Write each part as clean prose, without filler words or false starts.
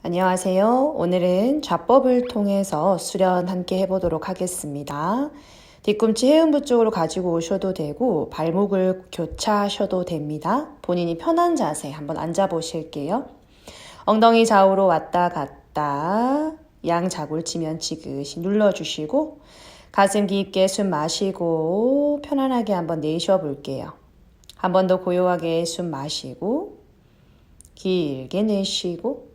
안녕하세요. 오늘은 좌법을 통해서 수련 함께 해보도록 하겠습니다. 뒤꿈치 해음부 쪽으로 가지고 오셔도 되고 발목을 교차하셔도 됩니다. 본인이 편한 자세 한번 앉아 보실게요. 엉덩이 좌우로 왔다 갔다 양 자골치면 지그시 눌러주시고 가슴 깊게 숨 마시고 편안하게 한번 내쉬어 볼게요. 한 번 더 고요하게 숨 마시고 길게 내쉬고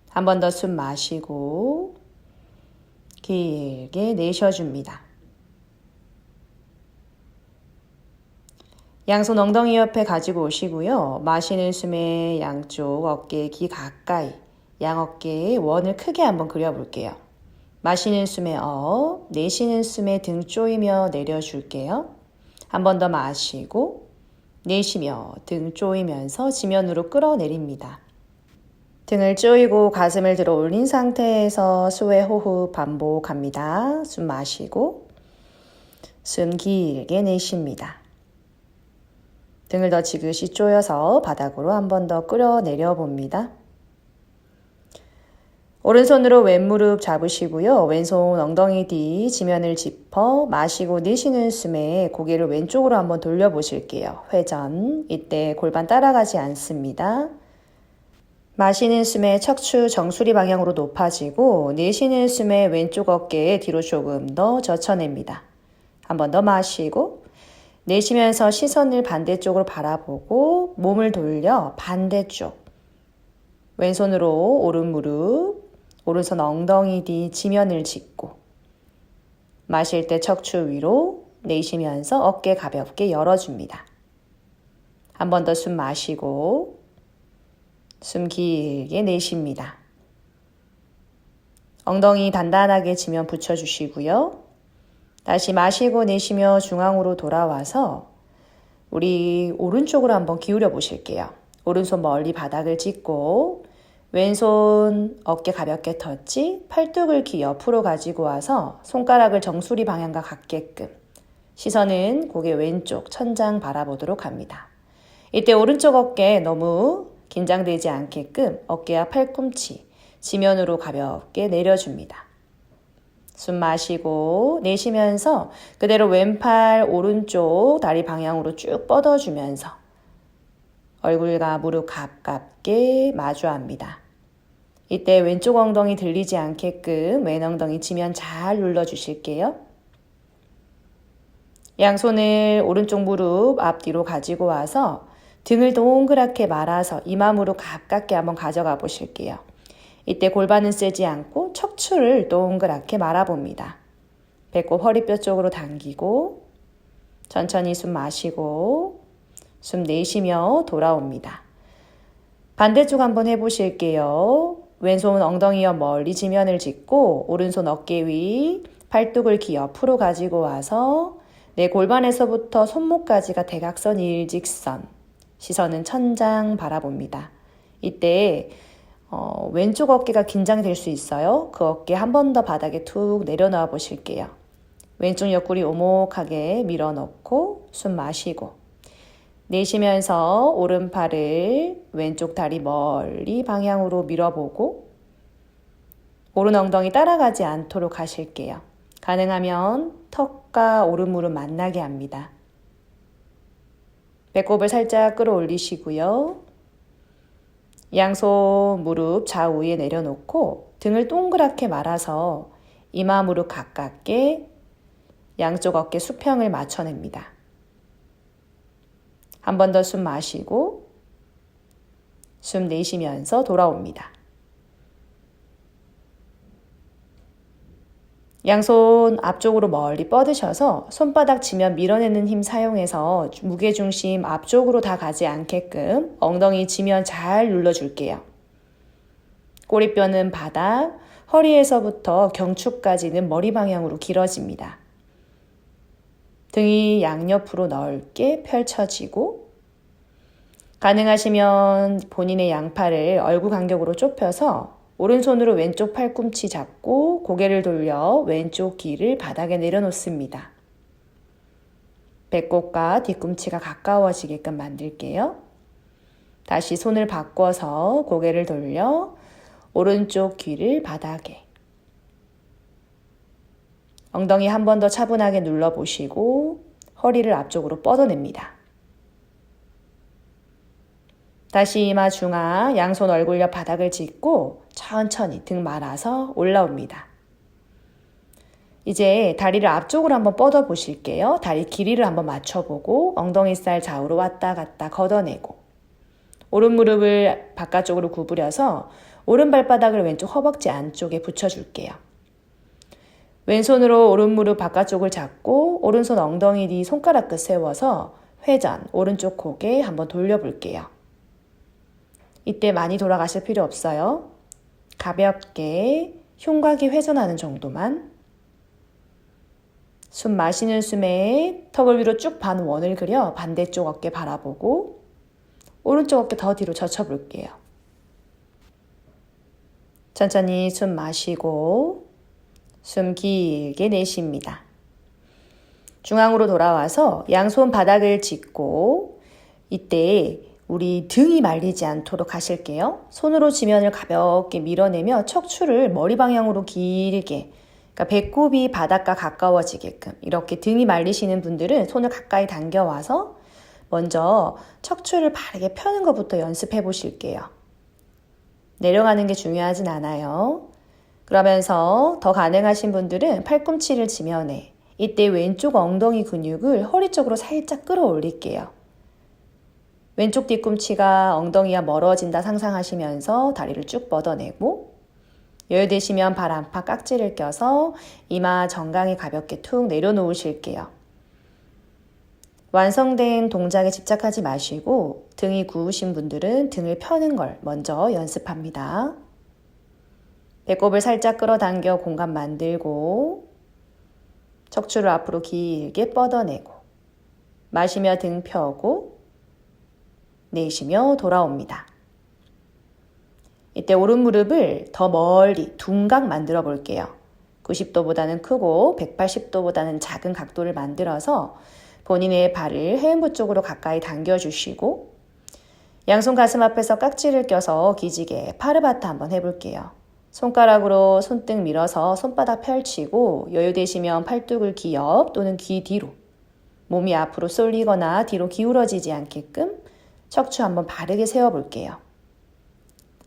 한 번 더 숨 마시고 길게 내쉬어줍니다. 양손 엉덩이 옆에 가지고 오시고요. 마시는 숨에 양쪽 어깨 귀 가까이 양 어깨에 원을 크게 한번 그려볼게요. 마시는 숨에 업, 내쉬는 숨에 등 조이며 내려줄게요. 한 번 더 마시고 내쉬며 등 조이면서 지면으로 끌어내립니다. 등을 조이고 가슴을 들어 올린 상태에서 수회 호흡 반복합니다. 숨 마시고 숨 길게 내쉽니다. 등을 더 지그시 조여서 바닥으로 한 번 더 끌어내려 봅니다. 오른손으로 왼무릎 잡으시고요. 왼손 엉덩이 뒤 지면을 짚어 마시고 내쉬는 숨에 고개를 왼쪽으로 한번 돌려보실게요. 회전. 이때 골반 따라가지 않습니다. 마시는 숨에 척추 정수리 방향으로 높아지고 내쉬는 숨에 왼쪽 어깨에 뒤로 조금 더 젖혀냅니다. 한 번 더 마시고 내쉬면서 시선을 반대쪽으로 바라보고 몸을 돌려 반대쪽 왼손으로 오른 무릎 오른손 엉덩이 뒤 지면을 짚고 마실 때 척추 위로 내쉬면서 어깨 가볍게 열어줍니다. 한 번 더 숨 마시고 숨 길게 내쉽니다. 엉덩이 단단하게 지면 붙여주시고요. 다시 마시고 내쉬며 중앙으로 돌아와서 우리 오른쪽으로 한번 기울여 보실게요. 오른손 멀리 바닥을 짚고 왼손 어깨 가볍게 터치, 팔뚝을 귀 옆으로 가지고 와서 손가락을 정수리 방향과 같게끔 시선은 고개 왼쪽 천장 바라보도록 합니다. 이때 오른쪽 어깨 너무 긴장되지 않게끔 어깨와 팔꿈치 지면으로 가볍게 내려줍니다. 숨 마시고 내쉬면서 그대로 왼팔 오른쪽 다리 방향으로 쭉 뻗어주면서 얼굴과 무릎 가깝게 마주합니다. 이때 왼쪽 엉덩이 들리지 않게끔 왼 엉덩이 지면 잘 눌러주실게요. 양손을 오른쪽 무릎 앞뒤로 가지고 와서 등을 동그랗게 말아서 이마 무릎 가깝게 한번 가져가 보실게요. 이때 골반은 세지 않고 척추를 동그랗게 말아봅니다. 배꼽 허리뼈 쪽으로 당기고 천천히 숨 마시고 숨 내쉬며 돌아옵니다. 반대쪽 한번 해보실게요. 왼손 엉덩이 옆 멀리 지면을 짚고 오른손 어깨 위 팔뚝을 귀 옆으로 가지고 와서 내 골반에서부터 손목까지가 대각선 일직선 시선은 천장 바라봅니다. 이때 왼쪽 어깨가 긴장될 수 있어요. 그 어깨 한 번 더 바닥에 툭 내려놔 보실게요. 왼쪽 옆구리 오목하게 밀어넣고 숨 마시고 내쉬면서 오른팔을 왼쪽 다리 멀리 방향으로 밀어보고 오른 엉덩이 따라가지 않도록 하실게요. 가능하면 턱과 오른 무릎 만나게 합니다. 배꼽을 살짝 끌어올리시고요. 양손 무릎 좌우에 내려놓고 등을 동그랗게 말아서 이마 무릎 가깝게 양쪽 어깨 수평을 맞춰냅니다. 한 번 더 숨 마시고 숨 내쉬면서 돌아옵니다. 양손 앞쪽으로 멀리 뻗으셔서 손바닥 지면 밀어내는 힘 사용해서 무게중심 앞쪽으로 다 가지 않게끔 엉덩이 지면 잘 눌러줄게요. 꼬리뼈는 바닥, 허리에서부터 경추까지는 머리 방향으로 길어집니다. 등이 양옆으로 넓게 펼쳐지고 가능하시면 본인의 양팔을 얼굴 간격으로 좁혀서 오른손으로 왼쪽 팔꿈치 잡고 고개를 돌려 왼쪽 귀를 바닥에 내려놓습니다. 배꼽과 뒤꿈치가 가까워지게끔 만들게요. 다시 손을 바꿔서 고개를 돌려 오른쪽 귀를 바닥에. 엉덩이 한 번 더 차분하게 눌러보시고 허리를 앞쪽으로 뻗어냅니다. 다시 이마 중앙, 양손 얼굴 옆 바닥을 짚고 천천히 등 말아서 올라옵니다. 이제 다리를 앞쪽으로 한번 뻗어 보실게요. 다리 길이를 한번 맞춰보고 엉덩이 살 좌우로 왔다 갔다 걷어내고 오른 무릎을 바깥쪽으로 구부려서 오른 발바닥을 왼쪽 허벅지 안쪽에 붙여줄게요. 왼손으로 오른 무릎 바깥쪽을 잡고 오른손 엉덩이 뒤 손가락 끝 세워서 회전, 오른쪽 고개 한번 돌려볼게요. 이때 많이 돌아가실 필요 없어요. 가볍게 흉곽이 회전하는 정도만. 숨 마시는 숨에 턱을 위로 쭉 반 원을 그려 반대쪽 어깨 바라보고 오른쪽 어깨 더 뒤로 젖혀볼게요. 천천히 숨 마시고 숨 길게 내쉽니다. 중앙으로 돌아와서 양손 바닥을 짚고 이때 우리 등이 말리지 않도록 하실게요. 손으로 지면을 가볍게 밀어내며 척추를 머리 방향으로 길게, 그러니까 배꼽이 바닥과 가까워지게끔 이렇게 등이 말리시는 분들은 손을 가까이 당겨와서 먼저 척추를 바르게 펴는 것부터 연습해 보실게요. 내려가는 게 중요하진 않아요. 그러면서 더 가능하신 분들은 팔꿈치를 지면에 이때 왼쪽 엉덩이 근육을 허리 쪽으로 살짝 끌어올릴게요. 왼쪽 뒤꿈치가 엉덩이와 멀어진다 상상하시면서 다리를 쭉 뻗어내고 여유되시면 발 안팎 깍지를 껴서 이마 정강이 가볍게 툭 내려놓으실게요. 완성된 동작에 집착하지 마시고 등이 구우신 분들은 등을 펴는 걸 먼저 연습합니다. 배꼽을 살짝 끌어당겨 공간 만들고 척추를 앞으로 길게 뻗어내고 마시며 등 펴고 내쉬며 돌아옵니다. 이때 오른 무릎을 더 멀리 둔각 만들어 볼게요. 90도보다는 크고 180도보다는 작은 각도를 만들어서 본인의 발을 해음부 쪽으로 가까이 당겨주시고 양손 가슴 앞에서 깍지를 껴서 기지개 파르바타 한번 해볼게요. 손가락으로 손등 밀어서 손바닥 펼치고 여유되시면 팔뚝을 귀 옆 또는 귀 뒤로 몸이 앞으로 쏠리거나 뒤로 기울어지지 않게끔 척추 한번 바르게 세워볼게요.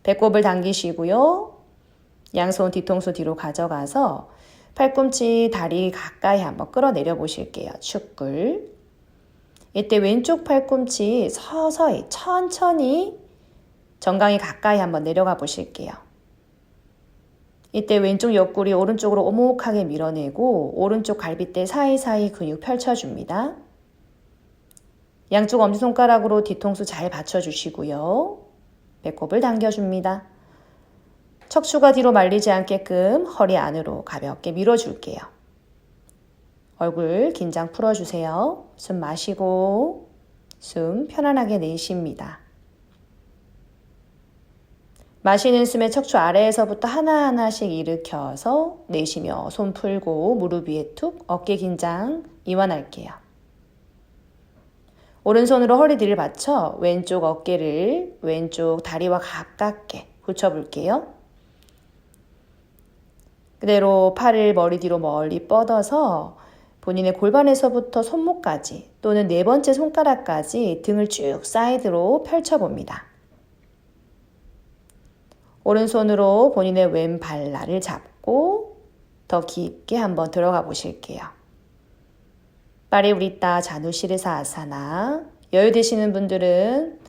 배꼽을 당기시고요. 양손 뒤통수 뒤로 가져가서 팔꿈치 다리 가까이 한번 끌어내려 보실게요. 축굴. 이때 왼쪽 팔꿈치 서서히 천천히 정강이 가까이 한번 내려가 보실게요. 이때 왼쪽 옆구리 오른쪽으로 오목하게 밀어내고 오른쪽 갈비뼈 사이사이 근육 펼쳐줍니다. 양쪽 엄지손가락으로 뒤통수 잘 받쳐주시고요. 배꼽을 당겨줍니다. 척추가 뒤로 말리지 않게끔 허리 안으로 가볍게 밀어줄게요. 얼굴 긴장 풀어주세요. 숨 마시고 숨 편안하게 내쉽니다. 마시는 숨에 척추 아래에서부터 하나하나씩 일으켜서 내쉬며 손 풀고 무릎 위에 툭 어깨 긴장 이완할게요. 오른손으로 허리 뒤를 받쳐 왼쪽 어깨를 왼쪽 다리와 가깝게 붙여볼게요. 그대로 팔을 머리 뒤로 멀리 뻗어서 본인의 골반에서부터 손목까지 또는 네 번째 손가락까지 등을 쭉 사이드로 펼쳐봅니다. 오른손으로 본인의 왼발날을 잡고 더 깊게 한번 들어가 보실게요. 파리우리타 자누시르사 아사나. 여유되시는 분들은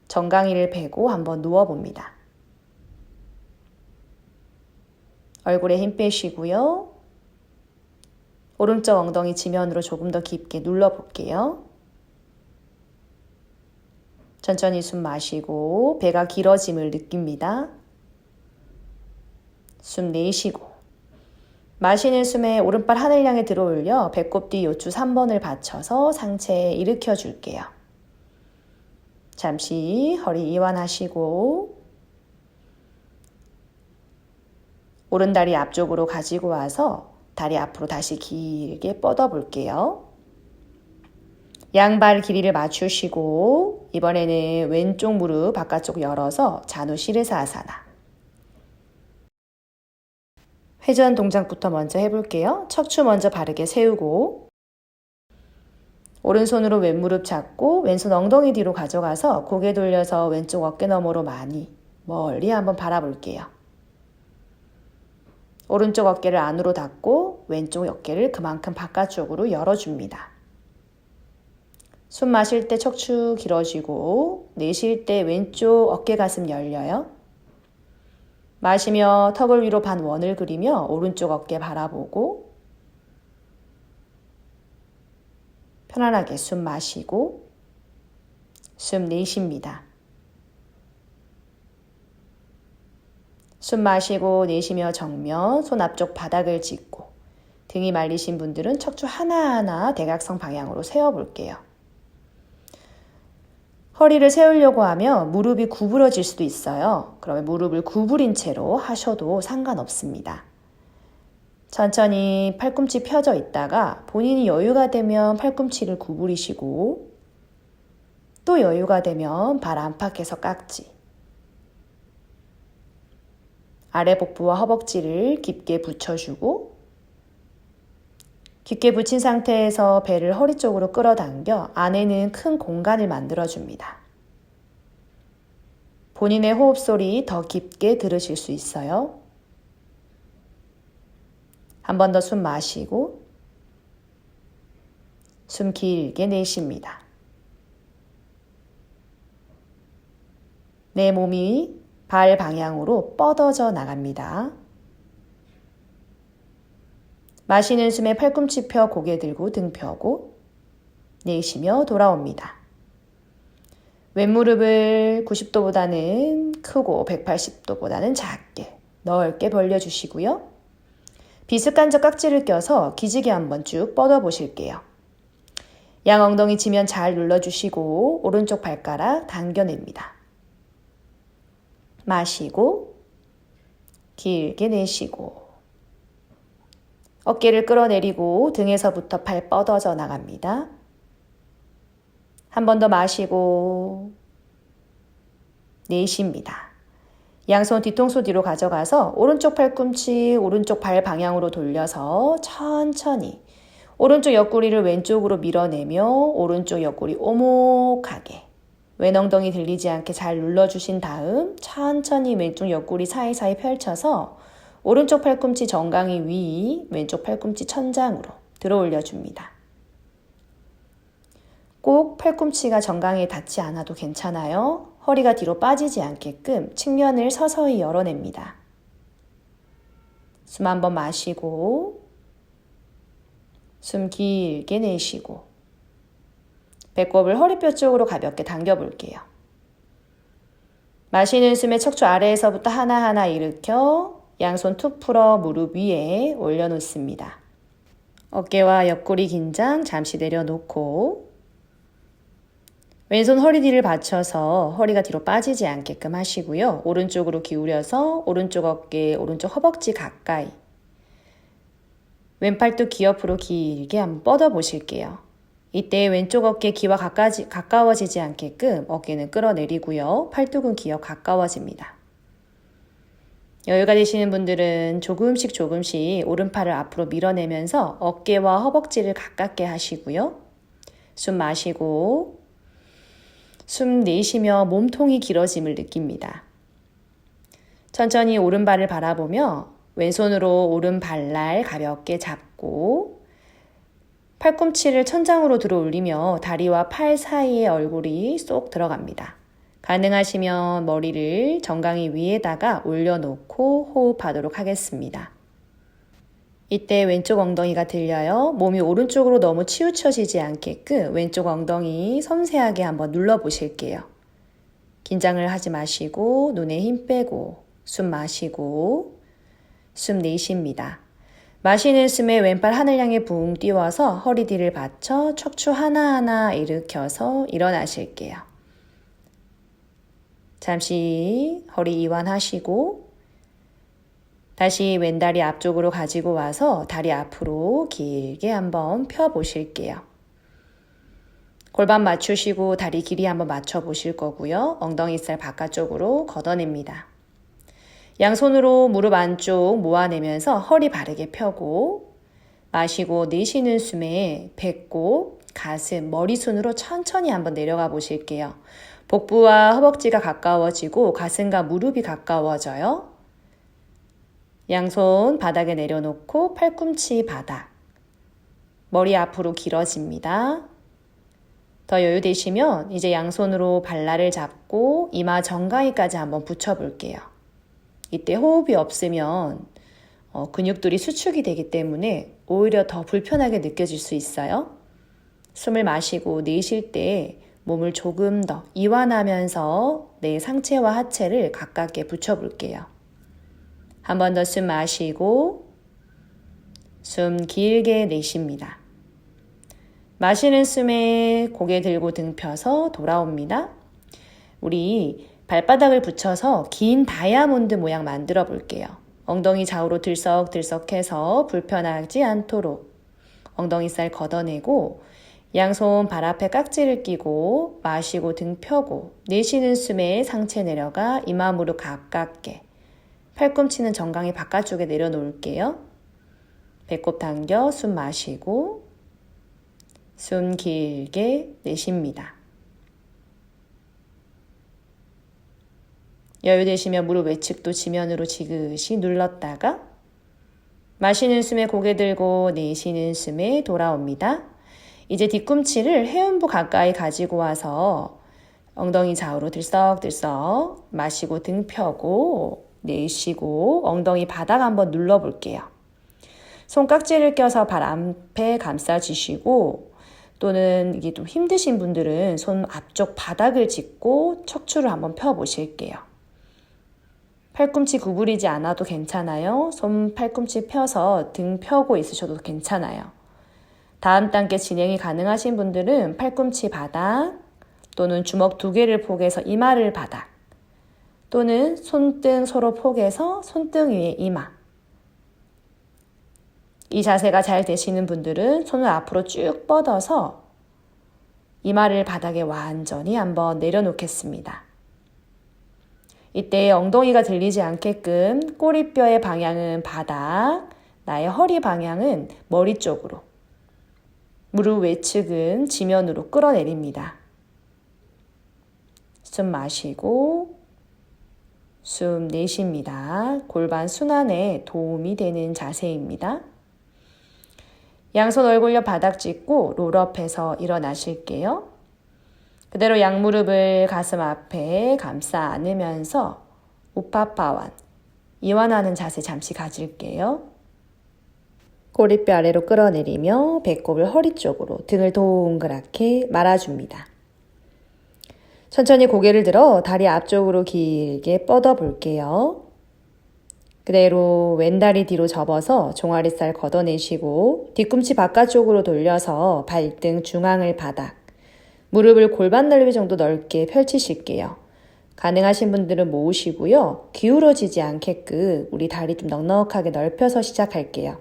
정강이를 베고 한번 누워봅니다. 얼굴에 힘 빼시고요. 오른쪽 엉덩이 지면으로 조금 더 깊게 눌러볼게요. 천천히 숨 마시고 배가 길어짐을 느낍니다. 숨 내쉬고 마시는 숨에 오른발 하늘 향해 들어올려 배꼽 뒤 요추 3번을 받쳐서 상체에 일으켜 줄게요. 잠시 허리 이완하시고 오른 다리 앞쪽으로 가지고 와서 다리 앞으로 다시 길게 뻗어 볼게요. 양발 길이를 맞추시고 이번에는 왼쪽 무릎 바깥쪽 열어서 자누시르사 아사나. 회전 동작부터 먼저 해볼게요. 척추 먼저 바르게 세우고 오른손으로 왼무릎 잡고 왼손 엉덩이 뒤로 가져가서 고개 돌려서 왼쪽 어깨 너머로 많이 멀리 한번 바라볼게요. 오른쪽 어깨를 안으로 닫고 왼쪽 어깨를 그만큼 바깥쪽으로 열어줍니다. 숨 마실 때 척추 길어지고 내쉴 때 왼쪽 어깨 가슴 열려요. 마시며 턱을 위로 반 원을 그리며 오른쪽 어깨 바라보고 편안하게 숨 마시고 숨 내쉽니다. 숨 마시고 내쉬며 정면 손 앞쪽 바닥을 짚고 등이 말리신 분들은 척추 하나하나 대각선 방향으로 세워볼게요. 허리를 세우려고 하면 무릎이 구부러질 수도 있어요. 그러면 무릎을 구부린 채로 하셔도 상관없습니다. 천천히 팔꿈치 펴져 있다가 본인이 여유가 되면 팔꿈치를 구부리시고 또 여유가 되면 발 안팎에서 깍지 아래 복부와 허벅지를 깊게 붙여주고 깊게 붙인 상태에서 배를 허리 쪽으로 끌어당겨 안에는 큰 공간을 만들어줍니다. 본인의 호흡 소리 더 깊게 들으실 수 있어요. 한 번 더 숨 마시고 숨 길게 내쉽니다. 내 몸이 발 방향으로 뻗어져 나갑니다. 마시는 숨에 팔꿈치 펴 고개 들고 등 펴고 내쉬며 돌아옵니다. 왼무릎을 90도보다는 크고 180도보다는 작게 넓게 벌려주시고요. 비스간접 깍지를 껴서 기지개 한번 쭉 뻗어 보실게요. 양 엉덩이 지면 잘 눌러주시고 오른쪽 발가락 당겨냅니다. 마시고 길게 내쉬고 어깨를 끌어내리고 등에서부터 팔 뻗어져 나갑니다. 한 번 더 마시고 내쉽니다. 양손 뒤통수 뒤로 가져가서 오른쪽 팔꿈치 오른쪽 발 방향으로 돌려서 천천히 오른쪽 옆구리를 왼쪽으로 밀어내며 오른쪽 옆구리 오목하게 왼 엉덩이 들리지 않게 잘 눌러주신 다음 천천히 왼쪽 옆구리 사이사이 펼쳐서 오른쪽 팔꿈치 정강이 위, 왼쪽 팔꿈치 천장으로 들어 올려줍니다. 꼭 팔꿈치가 정강에 닿지 않아도 괜찮아요. 허리가 뒤로 빠지지 않게끔 측면을 서서히 열어냅니다. 숨 한번 마시고 숨 길게 내쉬고 배꼽을 허리뼈 쪽으로 가볍게 당겨볼게요. 마시는 숨에 척추 아래에서부터 하나하나 일으켜 양손 툭 풀어 무릎 위에 올려놓습니다. 어깨와 옆구리 긴장 잠시 내려놓고 왼손 허리 뒤를 받쳐서 허리가 뒤로 빠지지 않게끔 하시고요. 오른쪽으로 기울여서 오른쪽 어깨, 오른쪽 허벅지 가까이 왼팔도 귀 옆으로 길게 한번 뻗어 보실게요. 이때 왼쪽 어깨 귀와 가까워지지 않게끔 어깨는 끌어내리고요. 팔뚝은 귀와 가까워집니다. 여유가 되시는 분들은 조금씩 오른팔을 앞으로 밀어내면서 어깨와 허벅지를 가깝게 하시고요. 숨 마시고 숨 내쉬며 몸통이 길어짐을 느낍니다. 천천히 오른발을 바라보며 왼손으로 오른 발날 가볍게 잡고 팔꿈치를 천장으로 들어 올리며 다리와 팔 사이에 얼굴이 쏙 들어갑니다. 가능하시면 머리를 정강이 위에다가 올려놓고 호흡하도록 하겠습니다. 이때 왼쪽 엉덩이가 들려요. 몸이 오른쪽으로 너무 치우쳐지지 않게끔 왼쪽 엉덩이 섬세하게 한번 눌러보실게요. 긴장을 하지 마시고 눈에 힘 빼고 숨 마시고 숨 내쉽니다. 마시는 숨에 왼발 하늘 향해 붕 띄워서 허리 뒤를 받쳐 척추 하나하나 일으켜서 일어나실게요. 잠시 허리 이완하시고 다시 왼다리 앞쪽으로 가지고 와서 다리 앞으로 길게 한번 펴보실게요. 골반 맞추시고 다리 길이 한번 맞춰보실 거고요. 엉덩이살 바깥쪽으로 걷어냅니다. 양손으로 무릎 안쪽 모아내면서 허리 바르게 펴고 마시고 내쉬는 숨에 배꼽, 가슴, 머리순으로 천천히 한번 내려가 보실게요. 복부와 허벅지가 가까워지고 가슴과 무릎이 가까워져요. 양손 바닥에 내려놓고 팔꿈치 바닥. 머리 앞으로 길어집니다. 더 여유되시면 이제 양손으로 발라를 잡고 이마 정강이까지 한번 붙여볼게요. 이때 호흡이 없으면 근육들이 수축이 되기 때문에 오히려 더 불편하게 느껴질 수 있어요. 숨을 마시고 내쉴 때 몸을 조금 더 이완하면서 내 상체와 하체를 가깝게 붙여볼게요. 한 번 더 숨 마시고 숨 길게 내쉽니다. 마시는 숨에 고개 들고 등 펴서 돌아옵니다. 우리 발바닥을 붙여서 긴 다이아몬드 모양 만들어 볼게요. 엉덩이 좌우로 들썩들썩해서 불편하지 않도록 엉덩이살 걷어내고 양손 발 앞에 깍지를 끼고 마시고 등 펴고 내쉬는 숨에 상체 내려가 이마 무릎 가깝게 팔꿈치는 정강이 바깥쪽에 내려놓을게요. 배꼽 당겨 숨 마시고 숨 길게 내쉽니다. 여유되시면 무릎 외측도 지면으로 지그시 눌렀다가 마시는 숨에 고개 들고 내쉬는 숨에 돌아옵니다. 이제 뒤꿈치를 해음부 가까이 가지고 와서 엉덩이 좌우로 들썩들썩 마시고 등 펴고 내쉬고 엉덩이 바닥 한번 눌러볼게요. 손깍지를 껴서 발 앞에 감싸주시고 또는 이게 좀 힘드신 분들은 손 앞쪽 바닥을 짚고 척추를 한번 펴보실게요. 팔꿈치 구부리지 않아도 괜찮아요. 손 팔꿈치 펴서 등 펴고 있으셔도 괜찮아요. 다음 단계 진행이 가능하신 분들은 팔꿈치 바닥 또는 주먹 2개를 포개서 이마를 바닥 또는 손등 서로 포개서 손등 위에 이마. 이 자세가 잘 되시는 분들은 손을 앞으로 쭉 뻗어서 이마를 바닥에 완전히 한번 내려놓겠습니다. 이때 엉덩이가 들리지 않게끔 꼬리뼈의 방향은 바닥, 나의 허리 방향은 머리 쪽으로, 무릎 외측은 지면으로 끌어내립니다. 숨 마시고 숨 내쉽니다. 골반 순환에 도움이 되는 자세입니다. 양손 얼굴 옆 바닥 짚고 롤업해서 일어나실게요. 그대로 양무릎을 가슴 앞에 감싸 안으면서 우파파완, 이완하는 자세 잠시 가질게요. 꼬리뼈 아래로 끌어내리며 배꼽을 허리 쪽으로 등을 동그랗게 말아줍니다. 천천히 고개를 들어 다리 앞쪽으로 길게 뻗어 볼게요. 그대로 왼다리 뒤로 접어서 종아리살 걷어내시고 뒤꿈치 바깥쪽으로 돌려서 발등 중앙을 바닥, 무릎을 골반 넓이 정도 넓게 펼치실게요. 가능하신 분들은 모으시고요. 기울어지지 않게끔 우리 다리 좀 넉넉하게 넓혀서 시작할게요.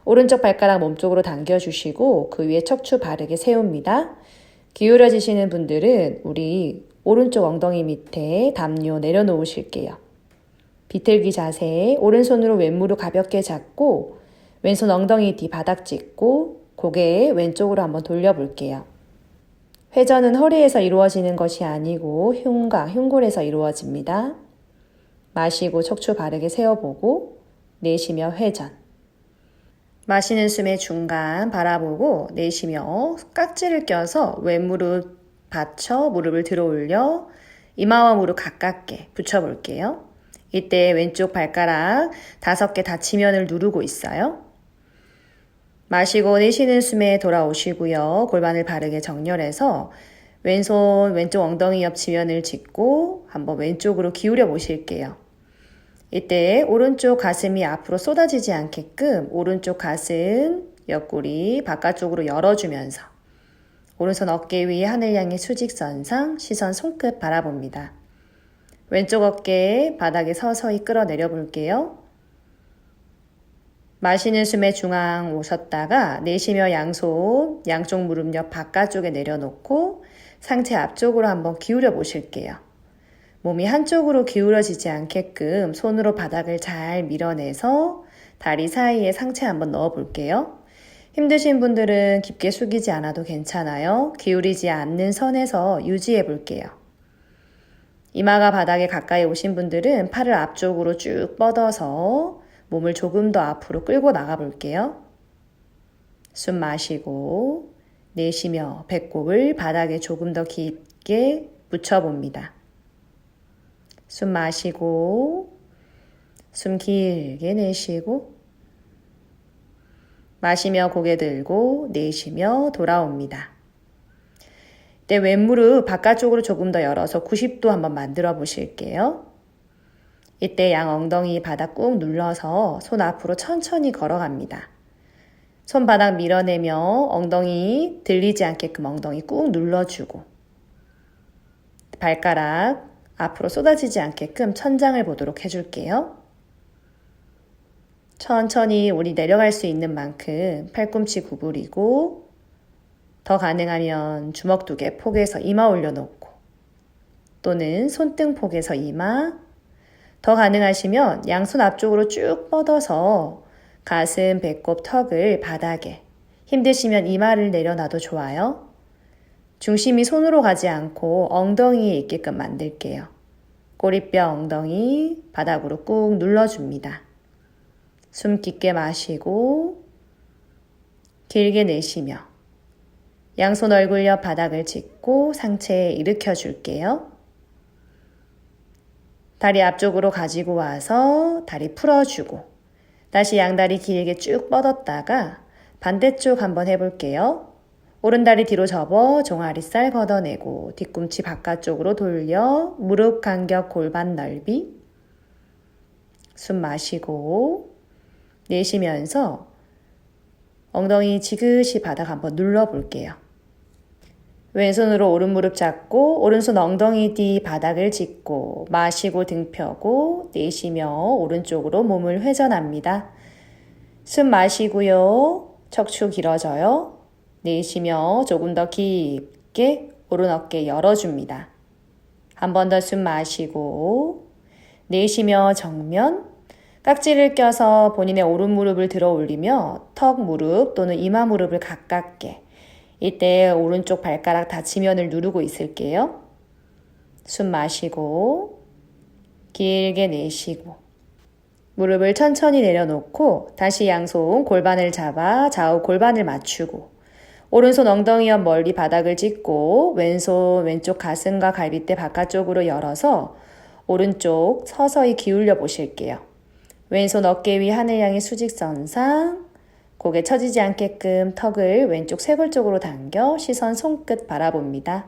오른쪽 발가락 몸쪽으로 당겨주시고 그 위에 척추 바르게 세웁니다. 기울어지시는 분들은 우리 오른쪽 엉덩이 밑에 담요 내려놓으실게요. 비틀기 자세, 오른손으로 왼무릎 가볍게 잡고 왼손 엉덩이 뒤 바닥 짚고 고개 왼쪽으로 한번 돌려볼게요. 회전은 허리에서 이루어지는 것이 아니고 흉곽, 흉골에서 이루어집니다. 마시고 척추 바르게 세워보고 내쉬며 회전. 마시는 숨의 중간 바라보고 내쉬며 깍지를 껴서 왼무릎 받쳐 무릎을 들어 올려 이마와 무릎 가깝게 붙여볼게요. 이때 왼쪽 발가락 5개 다 지면을 누르고 있어요. 마시고 내쉬는 숨에 돌아오시고요. 골반을 바르게 정렬해서 왼손 왼쪽 엉덩이 옆 지면을 짚고 한번 왼쪽으로 기울여 보실게요. 이때 오른쪽 가슴이 앞으로 쏟아지지 않게끔 오른쪽 가슴 옆구리 바깥쪽으로 열어주면서 오른손 어깨 위에 하늘 향해 수직선상 시선 손끝 바라봅니다. 왼쪽 어깨 바닥에 서서히 끌어내려 볼게요. 마시는 숨에 중앙 오셨다가 내쉬며 양손 양쪽 무릎 옆 바깥쪽에 내려놓고 상체 앞쪽으로 한번 기울여 보실게요. 몸이 한쪽으로 기울어지지 않게끔 손으로 바닥을 잘 밀어내서 다리 사이에 상체 한번 넣어 볼게요. 힘드신 분들은 깊게 숙이지 않아도 괜찮아요. 기울이지 않는 선에서 유지해 볼게요. 이마가 바닥에 가까이 오신 분들은 팔을 앞쪽으로 쭉 뻗어서 몸을 조금 더 앞으로 끌고 나가 볼게요. 숨 마시고 내쉬며 배꼽을 바닥에 조금 더 깊게 붙여봅니다. 숨 마시고 숨 길게 내쉬고 마시며 고개 들고 내쉬며 돌아옵니다. 이때 왼무릎 바깥쪽으로 조금 더 열어서 90도 한번 만들어 보실게요. 이때 양 엉덩이 바닥 꾹 눌러서 손 앞으로 천천히 걸어갑니다. 손바닥 밀어내며 엉덩이 들리지 않게끔 엉덩이 꾹 눌러주고 발가락 앞으로 쏟아지지 않게끔 천장을 보도록 해줄게요. 천천히 우리 내려갈 수 있는 만큼 팔꿈치 구부리고 더 가능하면 주먹 2개 폭에서 이마 올려놓고 또는 손등 폭에서 이마 더 가능하시면 양손 앞쪽으로 쭉 뻗어서 가슴, 배꼽, 턱을 바닥에 힘드시면 이마를 내려놔도 좋아요. 중심이 손으로 가지 않고 엉덩이에 있게끔 만들게요. 꼬리뼈 엉덩이 바닥으로 꾹 눌러줍니다. 숨 깊게 마시고 길게 내쉬며 양손 얼굴 옆 바닥을 짚고 상체에 일으켜 줄게요. 다리 앞쪽으로 가지고 와서 다리 풀어주고 다시 양다리 길게 쭉 뻗었다가 반대쪽 한번 해볼게요. 오른다리 뒤로 접어 종아리살 걷어내고 뒤꿈치 바깥쪽으로 돌려 무릎 간격 골반 넓이 숨 마시고 내쉬면서 엉덩이 지그시 바닥 한번 눌러볼게요. 왼손으로 오른 무릎 잡고 오른손 엉덩이 뒤 바닥을 짚고 마시고 등 펴고 내쉬며 오른쪽으로 몸을 회전합니다. 숨 마시고요. 척추 길어져요. 내쉬며 조금 더 깊게 오른 어깨 열어줍니다. 한 번 더 숨 마시고 내쉬며 정면 깍지를 껴서 본인의 오른 무릎을 들어 올리며 턱 무릎 또는 이마 무릎을 가깝게 이때 오른쪽 발가락 닫히면을 누르고 있을게요. 숨 마시고 길게 내쉬고 무릎을 천천히 내려놓고 다시 양손 골반을 잡아 좌우 골반을 맞추고 오른손 엉덩이 옆 멀리 바닥을 짚고 왼손 왼쪽 가슴과 갈비뼈 바깥쪽으로 열어서 오른쪽 서서히 기울여 보실게요. 왼손 어깨 위 하늘 향해 수직선상 고개 처지지 않게끔 턱을 왼쪽 쇄골 쪽으로 당겨 시선 손끝 바라봅니다.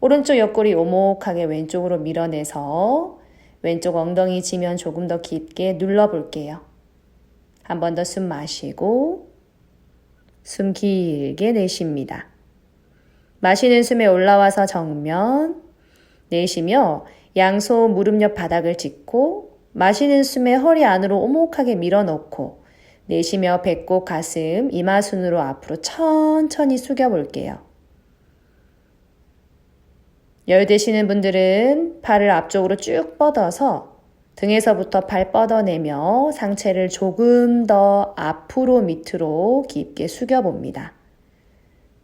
오른쪽 옆구리 오목하게 왼쪽으로 밀어내서 왼쪽 엉덩이 지면 조금 더 깊게 눌러볼게요. 한 번 더 숨 마시고 숨 길게 내쉽니다. 마시는 숨에 올라와서 정면 내쉬며 양손 무릎 옆 바닥을 짚고 마시는 숨에 허리 안으로 오목하게 밀어넣고 내쉬며 배꼽, 가슴, 이마순으로 앞으로 천천히 숙여볼게요. 여유되시는 분들은 팔을 앞쪽으로 쭉 뻗어서 등에서부터 발 뻗어내며 상체를 조금 더 앞으로 밑으로 깊게 숙여봅니다.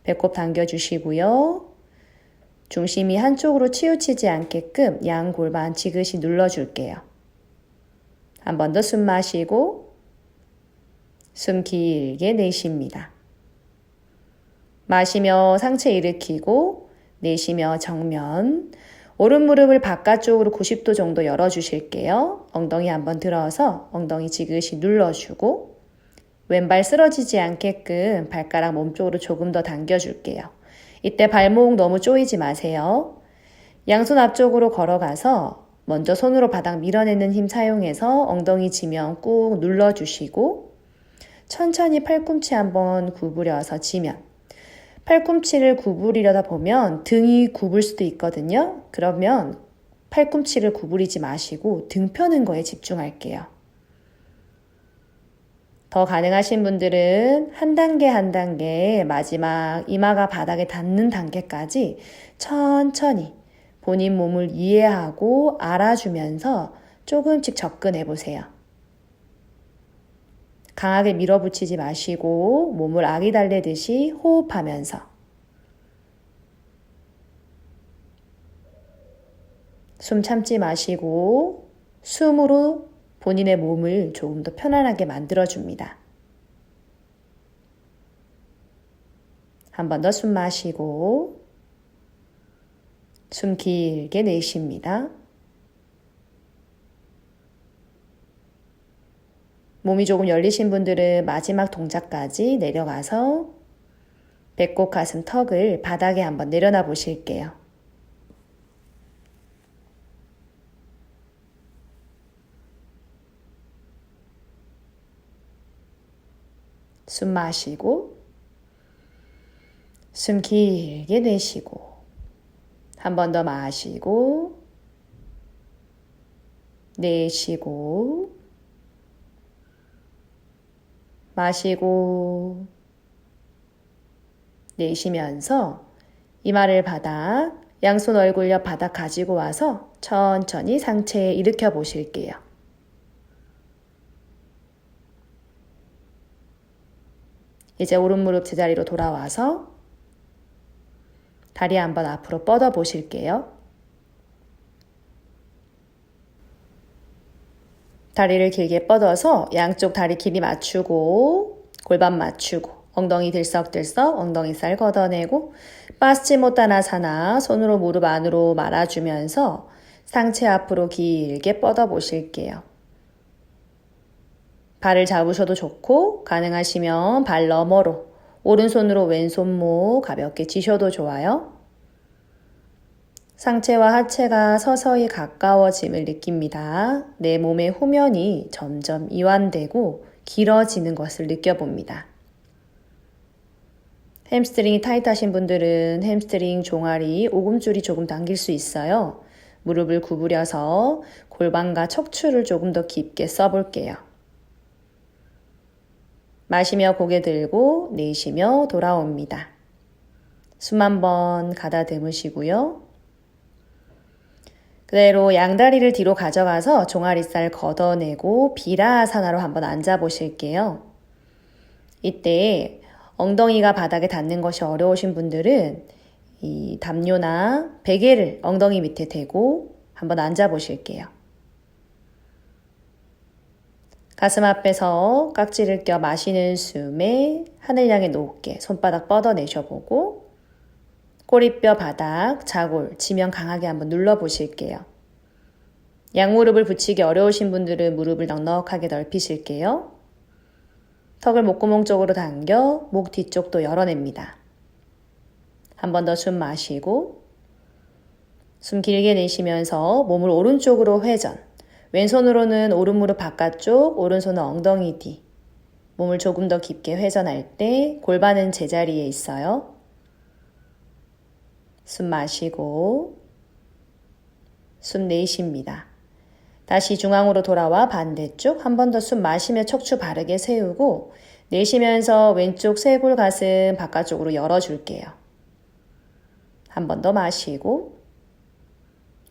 배꼽 당겨주시고요. 중심이 한쪽으로 치우치지 않게끔 양 골반 지그시 눌러줄게요. 한 번 더 숨 마시고 숨 길게 내쉽니다. 마시며 상체 일으키고 내쉬며 정면 오른 무릎을 바깥쪽으로 90도 정도 열어주실게요. 엉덩이 한번 들어서 엉덩이 지그시 눌러주고 왼발 쓰러지지 않게끔 발가락 몸쪽으로 조금 더 당겨줄게요. 이때 발목 너무 조이지 마세요. 양손 앞쪽으로 걸어가서 먼저 손으로 바닥 밀어내는 힘 사용해서 엉덩이 지면 꾹 눌러주시고 천천히 팔꿈치 한번 구부려서 지면 팔꿈치를 구부리려다 보면 등이 굽을 수도 있거든요. 그러면 팔꿈치를 구부리지 마시고 등 펴는 거에 집중할게요. 더 가능하신 분들은 한 단계 한 단계 마지막 이마가 바닥에 닿는 단계까지 천천히 본인 몸을 이해하고 알아주면서 조금씩 접근해 보세요. 강하게 밀어붙이지 마시고 몸을 아기 달래듯이 호흡하면서 숨 참지 마시고 숨으로 본인의 몸을 조금 더 편안하게 만들어줍니다. 한 번 더 숨 마시고 숨 길게 내쉽니다. 몸이 조금 열리신 분들은 마지막 동작까지 내려가서 배꼽, 가슴, 턱을 바닥에 한번 내려놔 보실게요. 숨 마시고 숨 길게 내쉬고 한 번 더 마시고 내쉬고 마시고 내쉬면서 이마를 바닥, 양손 얼굴 옆 바닥 가지고 와서 천천히 상체에 일으켜 보실게요. 이제 오른 무릎 제자리로 돌아와서 다리 한번 앞으로 뻗어 보실게요. 다리를 길게 뻗어서 양쪽 다리 길이 맞추고 골반 맞추고 엉덩이 들썩들썩 엉덩이살 걷어내고 파스치모타나사나 손으로 무릎 안으로 말아주면서 상체 앞으로 길게 뻗어 보실게요. 발을 잡으셔도 좋고 가능하시면 발 너머로 오른손으로 왼손목 가볍게 쥐셔도 좋아요. 상체와 하체가 서서히 가까워짐을 느낍니다. 내 몸의 후면이 점점 이완되고 길어지는 것을 느껴봅니다. 햄스트링이 타이트하신 분들은 햄스트링 종아리, 오금줄이 조금 당길 수 있어요. 무릎을 구부려서 골반과 척추를 조금 더 깊게 써볼게요. 마시며 고개 들고 내쉬며 돌아옵니다. 숨 한번 가다듬으시고요. 그대로 양다리를 뒤로 가져가서 종아리살 걷어내고 비라사나로 한번 앉아보실게요. 이때 엉덩이가 바닥에 닿는 것이 어려우신 분들은 이 담요나 베개를 엉덩이 밑에 대고 한번 앉아보실게요. 가슴 앞에서 깍지를 껴 마시는 숨에 하늘 향해 높게 손바닥 뻗어내셔보고 꼬리뼈 바닥, 자골, 지면 강하게 한번 눌러보실게요. 양무릎을 붙이기 어려우신 분들은 무릎을 넉넉하게 넓히실게요. 턱을 목구멍 쪽으로 당겨 목 뒤쪽도 열어냅니다. 한 번 더 숨 마시고 숨 길게 내쉬면서 몸을 오른쪽으로 회전. 왼손으로는 오른무릎 바깥쪽, 오른손은 엉덩이 뒤. 몸을 조금 더 깊게 회전할 때 골반은 제자리에 있어요. 숨 마시고 숨 내쉽니다. 다시 중앙으로 돌아와 반대쪽 한 번 더 숨 마시며 척추 바르게 세우고 내쉬면서 왼쪽 쇄골 가슴 바깥쪽으로 열어줄게요. 한 번 더 마시고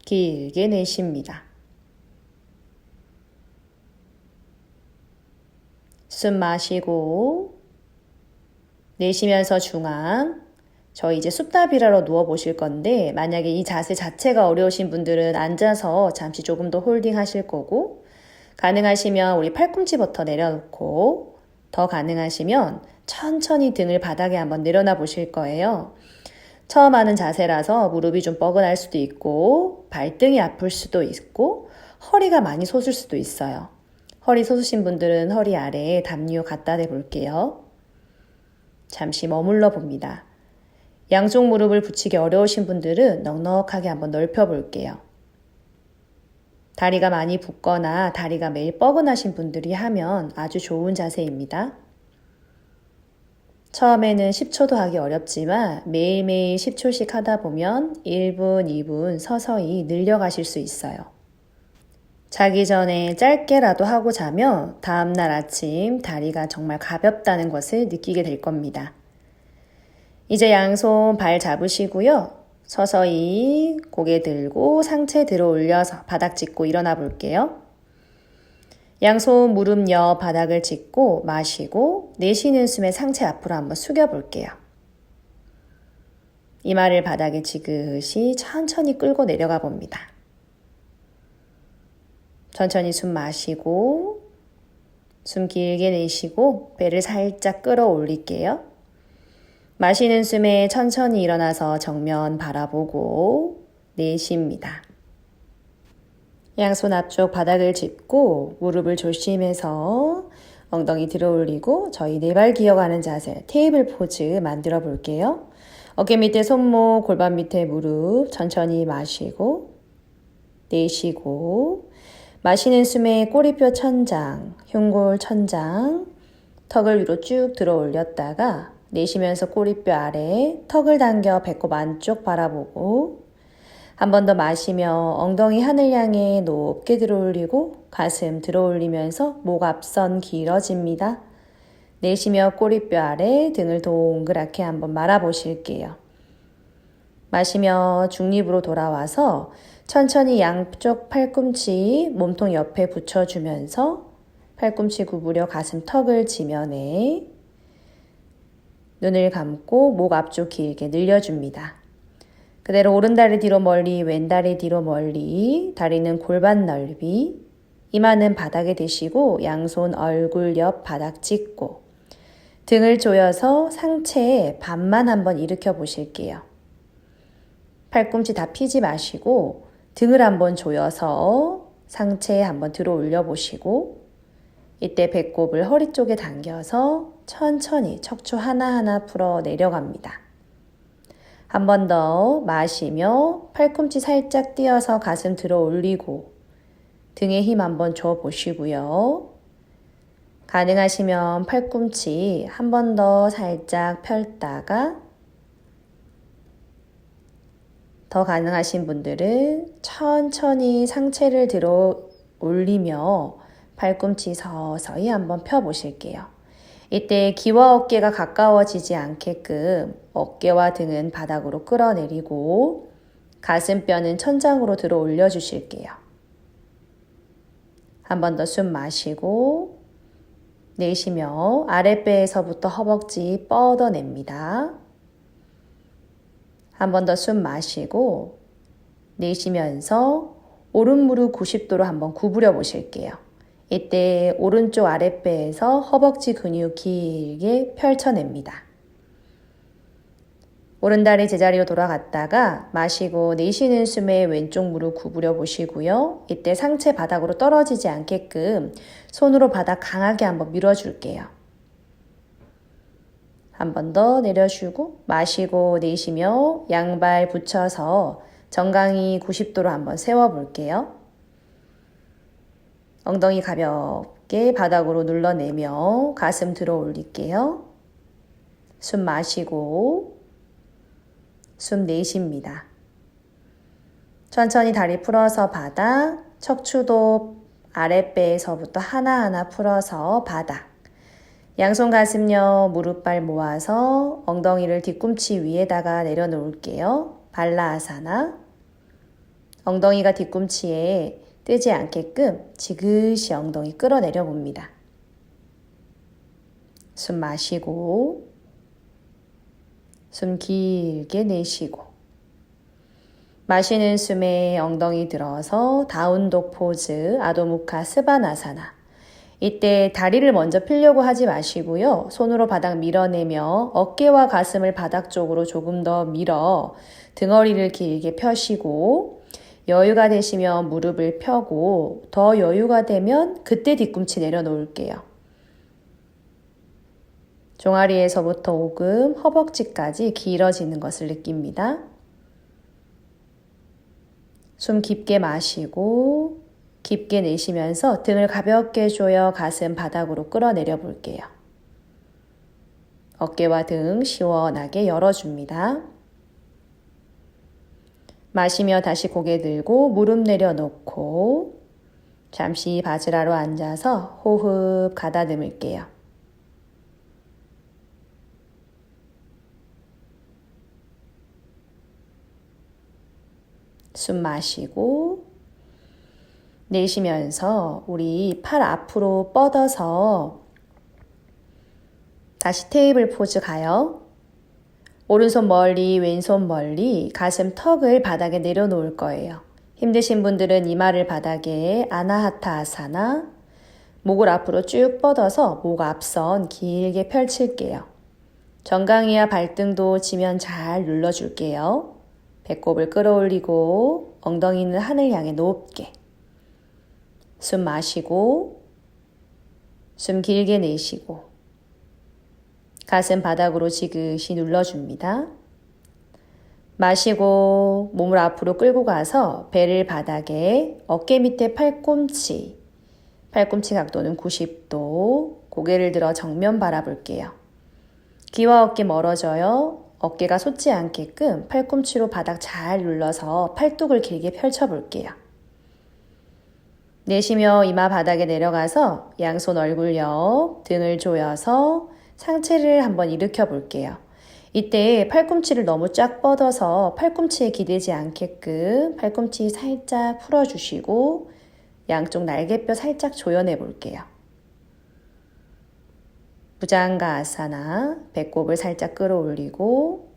길게 내쉽니다. 숨 마시고 내쉬면서 중앙. 저 이제 숲다비라로 누워보실 건데 만약에 이 자세 자체가 어려우신 분들은 앉아서 잠시 조금 더 홀딩 하실 거고 가능하시면 우리 팔꿈치부터 내려놓고 더 가능하시면 천천히 등을 바닥에 한번 내려놔 보실 거예요. 처음 하는 자세라서 무릎이 좀 뻐근할 수도 있고 발등이 아플 수도 있고 허리가 많이 솟을 수도 있어요. 허리 솟으신 분들은 허리 아래에 담요 갖다 대 볼게요. 잠시 머물러 봅니다. 양쪽 무릎을 붙이기 어려우신 분들은 넉넉하게 한번 넓혀 볼게요. 다리가 많이 붓거나 다리가 매일 뻐근하신 분들이 하면 아주 좋은 자세입니다. 처음에는 10초도 하기 어렵지만 매일매일 10초씩 하다 보면 1분, 2분 서서히 늘려가실 수 있어요. 자기 전에 짧게라도 하고 자면 다음날 아침 다리가 정말 가볍다는 것을 느끼게 될 겁니다. 이제 양손 발 잡으시고요. 서서히 고개 들고 상체 들어 올려서 바닥 짚고 일어나 볼게요. 양손 무릎 옆 바닥을 짚고 마시고 내쉬는 숨에 상체 앞으로 한번 숙여 볼게요. 이마를 바닥에 지그시 천천히 끌고 내려가 봅니다. 천천히 숨 마시고 숨 길게 내쉬고 배를 살짝 끌어올릴게요. 마시는 숨에 천천히 일어나서 정면 바라보고 내쉽니다. 양손 앞쪽 바닥을 짚고 무릎을 조심해서 엉덩이 들어 올리고 저희 네 발 기어가는 자세 테이블 포즈 만들어 볼게요. 어깨 밑에 손목, 골반 밑에 무릎 천천히 마시고 내쉬고 마시는 숨에 꼬리뼈 천장, 흉골 천장, 턱을 위로 쭉 들어 올렸다가 내쉬면서 꼬리뼈 아래 턱을 당겨 배꼽 안쪽 바라보고 한 번 더 마시며 엉덩이 하늘 향해 높게 들어 올리고 가슴 들어 올리면서 목 앞선 길어집니다. 내쉬며 꼬리뼈 아래 등을 동그랗게 한번 말아 보실게요. 마시며 중립으로 돌아와서 천천히 양쪽 팔꿈치 몸통 옆에 붙여주면서 팔꿈치 구부려 가슴 턱을 지면에 눈을 감고 목 앞쪽 길게 늘려줍니다. 그대로 오른다리 뒤로 멀리 왼다리 뒤로 멀리 다리는 골반 넓이 이마는 바닥에 대시고 양손 얼굴 옆 바닥 짚고 등을 조여서 상체에 반만 한번 일으켜 보실게요. 팔꿈치 다 피지 마시고 등을 한번 조여서 상체에 한번 들어 올려 보시고 이때 배꼽을 허리 쪽에 당겨서 천천히 척추 하나하나 풀어 내려갑니다. 한 번 더 마시며 팔꿈치 살짝 띄어서 가슴 들어 올리고 등에 힘 한번 줘 보시고요. 가능하시면 팔꿈치 한 번 더 살짝 펼다가 더 가능하신 분들은 천천히 상체를 들어 올리며 팔꿈치 서서히 한번 펴 보실게요. 이때 귀와 어깨가 가까워지지 않게끔 어깨와 등은 바닥으로 끌어내리고 가슴뼈는 천장으로 들어 올려 주실게요. 한 번 더 숨 마시고 내쉬며 아랫배에서부터 허벅지 뻗어냅니다. 한 번 더 숨 마시고 내쉬면서 오른 무릎 90도로 한번 구부려 보실게요. 이때 오른쪽 아랫배에서 허벅지 근육 길게 펼쳐냅니다. 오른다리 제자리로 돌아갔다가 마시고 내쉬는 숨에 왼쪽 무릎 구부려 보시고요. 이때 상체 바닥으로 떨어지지 않게끔 손으로 바닥 강하게 한번 밀어줄게요. 한 번 더 내려주고 마시고 내쉬며 양발 붙여서 정강이 90도로 한번 세워볼게요. 엉덩이 가볍게 바닥으로 눌러내며 가슴 들어 올릴게요. 숨 마시고 숨 내쉽니다. 천천히 다리 풀어서 바닥, 척추도 아랫배에서부터 하나하나 풀어서 바닥. 양손 가슴 옆 무릎발 모아서 엉덩이를 뒤꿈치 위에다가 내려놓을게요. 발라아사나. 엉덩이가 뒤꿈치에 뜨지 않게끔 지그시 엉덩이 끌어내려 봅니다. 숨 마시고 숨 길게 내쉬고 마시는 숨에 엉덩이 들어서 다운독 포즈 아도무카 스바나사나. 이때 다리를 먼저 펴려고 하지 마시고요. 손으로 바닥 밀어내며 어깨와 가슴을 바닥 쪽으로 조금 더 밀어 등허리를 길게 펴시고 여유가 되시면 무릎을 펴고 더 여유가 되면 그때 뒤꿈치 내려놓을게요. 종아리에서부터 오금 허벅지까지 길어지는 것을 느낍니다. 숨 깊게 마시고 깊게 내쉬면서 등을 가볍게 조여 가슴 바닥으로 끌어내려 볼게요. 어깨와 등 시원하게 열어줍니다. 마시며 다시 고개 들고 무릎 내려놓고 잠시 바지라로 앉아서 호흡 가다듬을게요. 숨 마시고 내쉬면서 우리 팔 앞으로 뻗어서 다시 테이블 포즈 가요. 오른손 멀리, 왼손 멀리 가슴 턱을 바닥에 내려놓을 거예요. 힘드신 분들은 이마를 바닥에 아나하타 아사나, 목을 앞으로 쭉 뻗어서 목 앞선 길게 펼칠게요. 정강이와 발등도 지면 잘 눌러줄게요. 배꼽을 끌어올리고 엉덩이는 하늘 향해 높게. 숨 마시고 숨 길게 내쉬고 가슴 바닥으로 지그시 눌러줍니다. 마시고 몸을 앞으로 끌고 가서 배를 바닥에 어깨 밑에 팔꿈치 각도는 90도, 고개를 들어 정면 바라볼게요. 귀와 어깨 멀어져요. 어깨가 솟지 않게끔 팔꿈치로 바닥 잘 눌러서 팔뚝을 길게 펼쳐볼게요. 내쉬며 이마 바닥에 내려가서 양손 얼굴 옆, 등을 조여서 상체를 한번 일으켜 볼게요. 이때 팔꿈치를 너무 쫙 뻗어서 팔꿈치에 기대지 않게끔 팔꿈치 살짝 풀어주시고 양쪽 날개뼈 살짝 조여내 볼게요. 부장가 아사나, 배꼽을 살짝 끌어올리고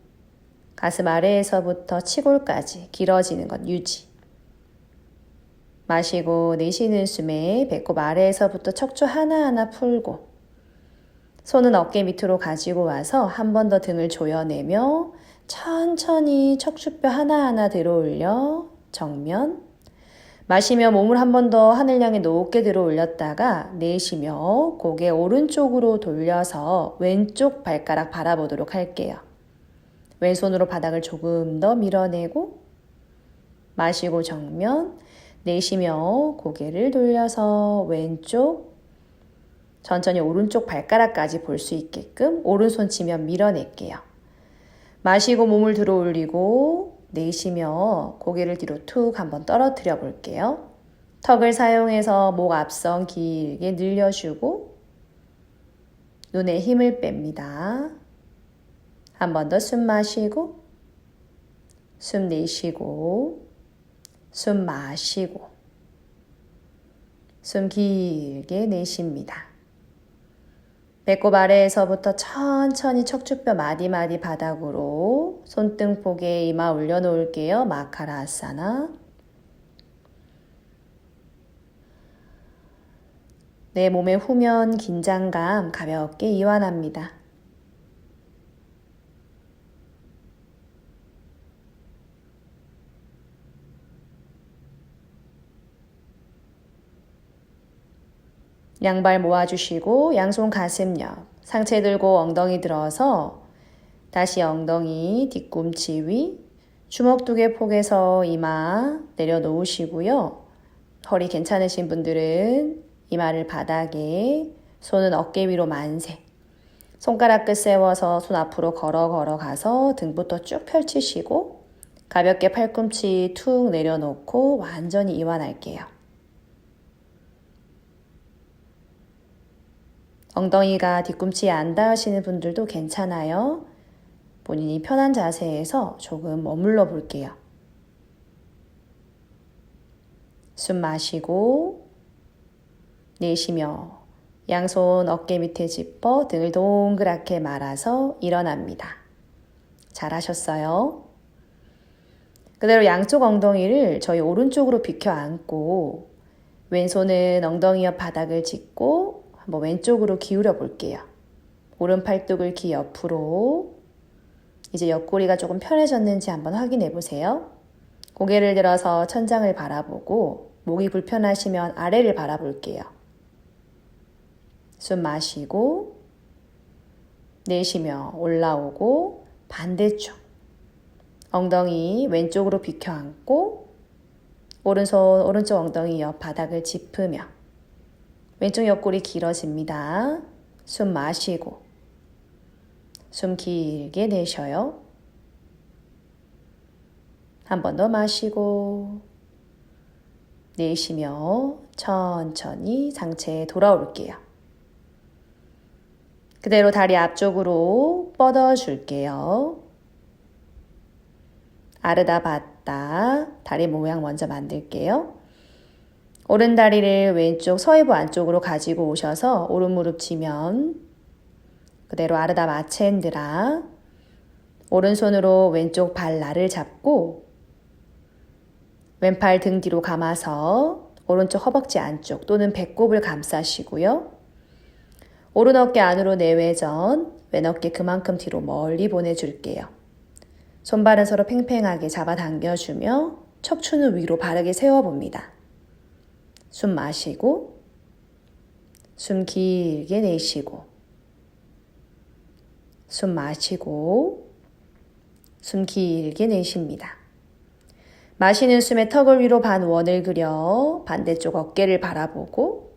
가슴 아래에서부터 치골까지 길어지는 것 유지. 마시고 내쉬는 숨에 배꼽 아래에서부터 척추 하나하나 풀고 손은 어깨 밑으로 가지고 와서 한 번 더 등을 조여내며 천천히 척추뼈 하나하나 들어올려 정면. 마시며 몸을 한 번 더 하늘 향해 높게 들어 올렸다가 내쉬며 고개 오른쪽으로 돌려서 왼쪽 발가락 바라보도록 할게요. 왼손으로 바닥을 조금 더 밀어내고 마시고 정면, 내쉬며 고개를 돌려서 왼쪽, 천천히 오른쪽 발가락까지 볼 수 있게끔 오른손 치면 밀어낼게요. 마시고 몸을 들어 올리고 내쉬며 고개를 뒤로 툭 한번 떨어뜨려 볼게요. 턱을 사용해서 목 앞선 길게 늘려주고 눈에 힘을 뺍니다. 한 번 더 숨 마시고 숨 내쉬고 숨 마시고 숨 길게 내쉽니다. 배꼽 아래에서부터 천천히 척추뼈 마디마디 바닥으로 손등폭에 이마 올려놓을게요. 마카라아사나. 내 몸의 후면 긴장감 가볍게 이완합니다. 양발 모아주시고 양손 가슴 옆, 상체 들고 엉덩이 들어서 다시 엉덩이 뒤꿈치 위, 주먹 두 개 폭에서 이마 내려놓으시고요. 허리 괜찮으신 분들은 이마를 바닥에, 손은 어깨 위로 만세. 손가락 끝 세워서 손 앞으로 걸어가서 등부터 쭉 펼치시고 가볍게 팔꿈치 툭 내려놓고 완전히 이완할게요. 엉덩이가 뒤꿈치에 안 닿으시는 분들도 괜찮아요. 본인이 편한 자세에서 조금 머물러 볼게요. 숨 마시고 내쉬며 양손 어깨 밑에 짚어 등을 동그랗게 말아서 일어납니다. 잘하셨어요. 그대로 양쪽 엉덩이를 저희 오른쪽으로 비켜 안고 왼손은 엉덩이 옆 바닥을 짚고 한번 왼쪽으로 기울여 볼게요. 오른 팔뚝을 귀 옆으로. 이제 옆구리가 조금 편해졌는지 한번 확인해 보세요. 고개를 들어서 천장을 바라보고 목이 불편하시면 아래를 바라볼게요. 숨 마시고 내쉬며 올라오고 반대쪽. 엉덩이 왼쪽으로 비켜 안고 오른손 오른쪽 엉덩이 옆 바닥을 짚으며 왼쪽 옆구리 길어집니다. 숨 마시고 숨 길게 내쉬어요. 한 번 더 마시고 내쉬며 천천히 상체에 돌아올게요. 그대로 다리 앞쪽으로 뻗어줄게요. 아르다바타 받다. 다리 모양 먼저 만들게요. 오른 다리를 왼쪽 서해부 안쪽으로 가지고 오셔서 오른 무릎 치면 그대로 아르다 마체엔드라. 오른손으로 왼쪽 발 날을 잡고 왼팔 등 뒤로 감아서 오른쪽 허벅지 안쪽 또는 배꼽을 감싸시고요. 오른 어깨 안으로 내외전, 왼 어깨 그만큼 뒤로 멀리 보내줄게요. 손발은 서로 팽팽하게 잡아당겨주며 척추는 위로 바르게 세워봅니다. 숨 마시고 숨 길게 내쉬고 숨 마시고 숨 길게 내쉽니다. 마시는 숨에 턱을 위로 반원을 그려 반대쪽 어깨를 바라보고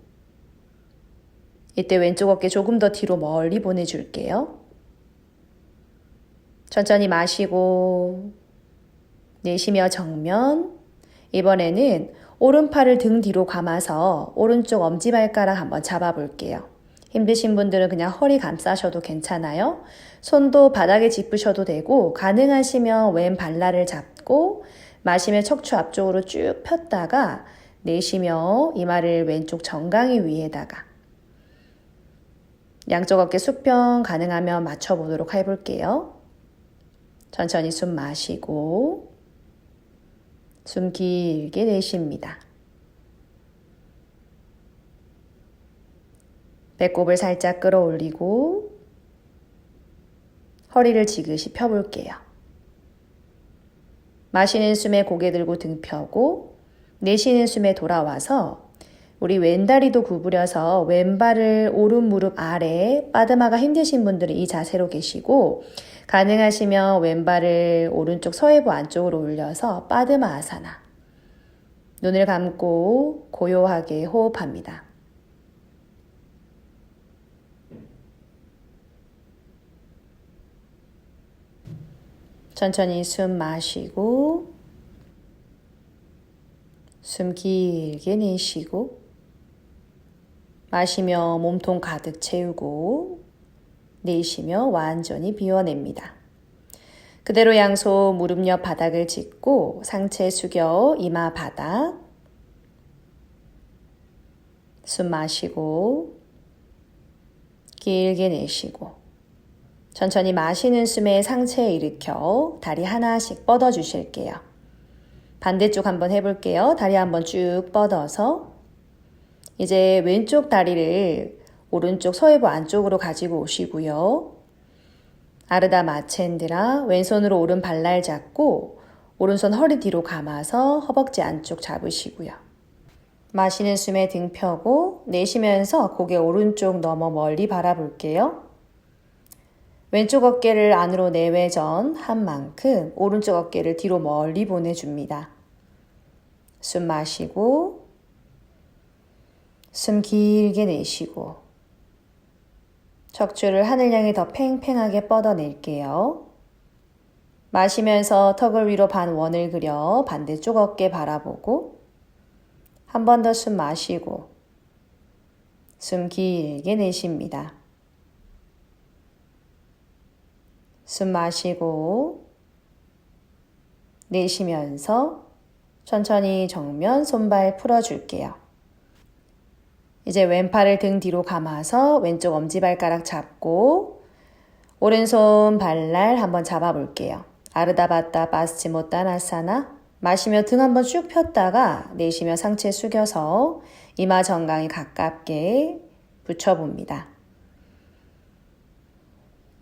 이때 왼쪽 어깨 조금 더 뒤로 멀리 보내줄게요. 천천히 마시고 내쉬며 정면. 이번에는 오른팔을 등 뒤로 감아서 오른쪽 엄지발가락 한번 잡아볼게요. 힘드신 분들은 그냥 허리 감싸셔도 괜찮아요. 손도 바닥에 짚으셔도 되고 가능하시면 왼 발날을 잡고 마시며 척추 앞쪽으로 쭉 폈다가 내쉬며 이마를 왼쪽 정강이 위에다가 양쪽 어깨 수평 가능하면 맞춰보도록 해볼게요. 천천히 숨 마시고 숨 길게 내쉽니다. 배꼽을 살짝 끌어올리고 허리를 지그시 펴볼게요. 마시는 숨에 고개 들고 등 펴고 내쉬는 숨에 돌아와서 우리 왼다리도 구부려서 왼발을 오른 무릎 아래, 빠드마가 힘드신 분들은 이 자세로 계시고 가능하시면 왼발을 오른쪽 서해부 안쪽으로 올려서 빠드마 아사나. 눈을 감고 고요하게 호흡합니다. 천천히 숨 마시고 숨 길게 내쉬고 마시며 몸통 가득 채우고 내쉬며 완전히 비워냅니다. 그대로 양손 무릎 옆 바닥을 짚고 상체 숙여 이마 바닥. 숨 마시고 길게 내쉬고 천천히 마시는 숨에 상체 일으켜 다리 하나씩 뻗어 주실게요. 반대쪽 한번 해볼게요. 다리 한번 쭉 뻗어서 이제 왼쪽 다리를 오른쪽 서해부 안쪽으로 가지고 오시고요. 아르다 마첸드라 왼손으로 오른 발날 잡고 오른손 허리 뒤로 감아서 허벅지 안쪽 잡으시고요. 마시는 숨에 등 펴고 내쉬면서 고개 오른쪽 넘어 멀리 바라볼게요. 왼쪽 어깨를 안으로 내외전 한 만큼 오른쪽 어깨를 뒤로 멀리 보내줍니다. 숨 마시고 숨 길게 내쉬고 척추를 하늘 향해 더 팽팽하게 뻗어낼게요. 마시면서 턱을 위로 반원을 그려 반대쪽 어깨 바라보고 한 번 더 숨 마시고 숨 길게 내쉽니다. 숨 마시고 내쉬면서 천천히 정면 손발 풀어줄게요. 이제 왼팔을 등 뒤로 감아서 왼쪽 엄지발가락 잡고 오른손 발날 한번 잡아볼게요. 아르다바타 바스치모타나사나. 마시며 등 한번 쭉 폈다가 내쉬며 상체 숙여서 이마 정강이 가깝게 붙여봅니다.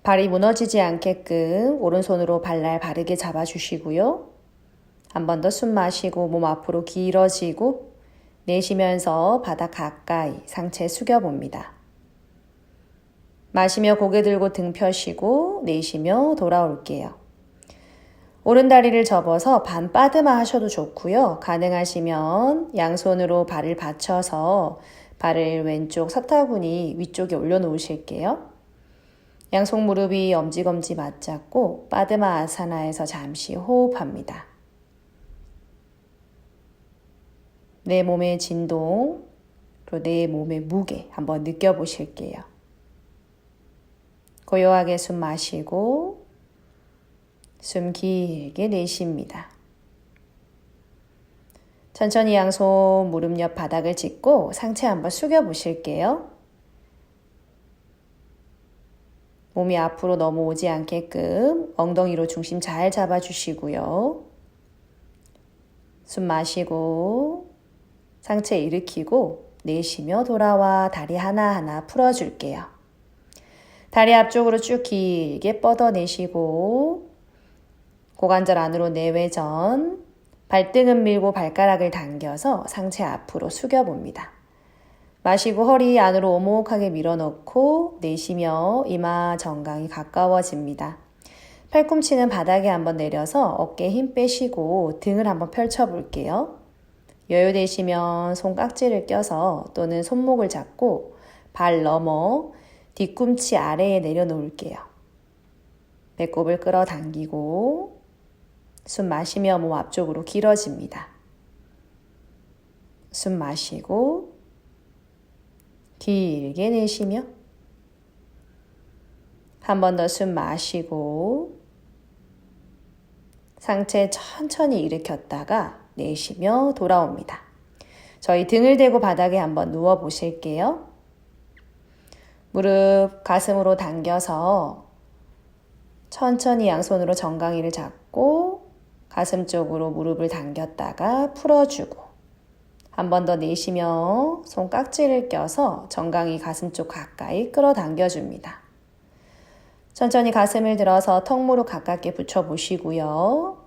발이 무너지지 않게끔 오른손으로 발날 바르게 잡아주시고요. 한 번 더 숨 마시고 몸 앞으로 길어지고 내쉬면서 바닥 가까이 상체 숙여봅니다. 마시며 고개 들고 등 펴시고 내쉬며 돌아올게요. 오른 다리를 접어서 반 빠드마 하셔도 좋고요. 가능하시면 양손으로 발을 받쳐서 발을 왼쪽 서타구니 위쪽에 올려놓으실게요. 양손 무릎이 엄지검지 맞잡고 빠드마 아사나에서 잠시 호흡합니다. 내 몸의 진동, 그리고 내 몸의 무게 한번 느껴보실게요. 고요하게 숨 마시고 숨 길게 내쉽니다. 천천히 양손 무릎 옆 바닥을 짚고 상체 한번 숙여 보실게요. 몸이 앞으로 넘어오지 않게끔 엉덩이로 중심 잘 잡아주시고요. 숨 마시고 상체 일으키고 내쉬며 돌아와 다리 하나하나 풀어줄게요. 다리 앞쪽으로 쭉 길게 뻗어내시고 고관절 안으로 내외전, 발등은 밀고 발가락을 당겨서 상체 앞으로 숙여봅니다. 마시고 허리 안으로 오목하게 밀어넣고 내쉬며 이마 정강이 가까워집니다. 팔꿈치는 바닥에 한번 내려서 어깨에 힘 빼시고 등을 한번 펼쳐볼게요. 여유되시면 손깍지를 껴서 또는 손목을 잡고 발 넘어 뒤꿈치 아래에 내려놓을게요. 배꼽을 끌어당기고 숨 마시며 몸 앞쪽으로 길어집니다. 숨 마시고 길게 내쉬며 한 번 더 숨 마시고 상체 천천히 일으켰다가 내쉬며 돌아옵니다. 저희 등을 대고 바닥에 한번 누워 보실게요. 무릎 가슴으로 당겨서 천천히 양손으로 정강이를 잡고 가슴 쪽으로 무릎을 당겼다가 풀어주고 한 번 더 내쉬며 손깍지를 껴서 정강이 가슴 쪽 가까이 끌어당겨줍니다. 천천히 가슴을 들어서 턱 무릎 가깝게 붙여보시고요.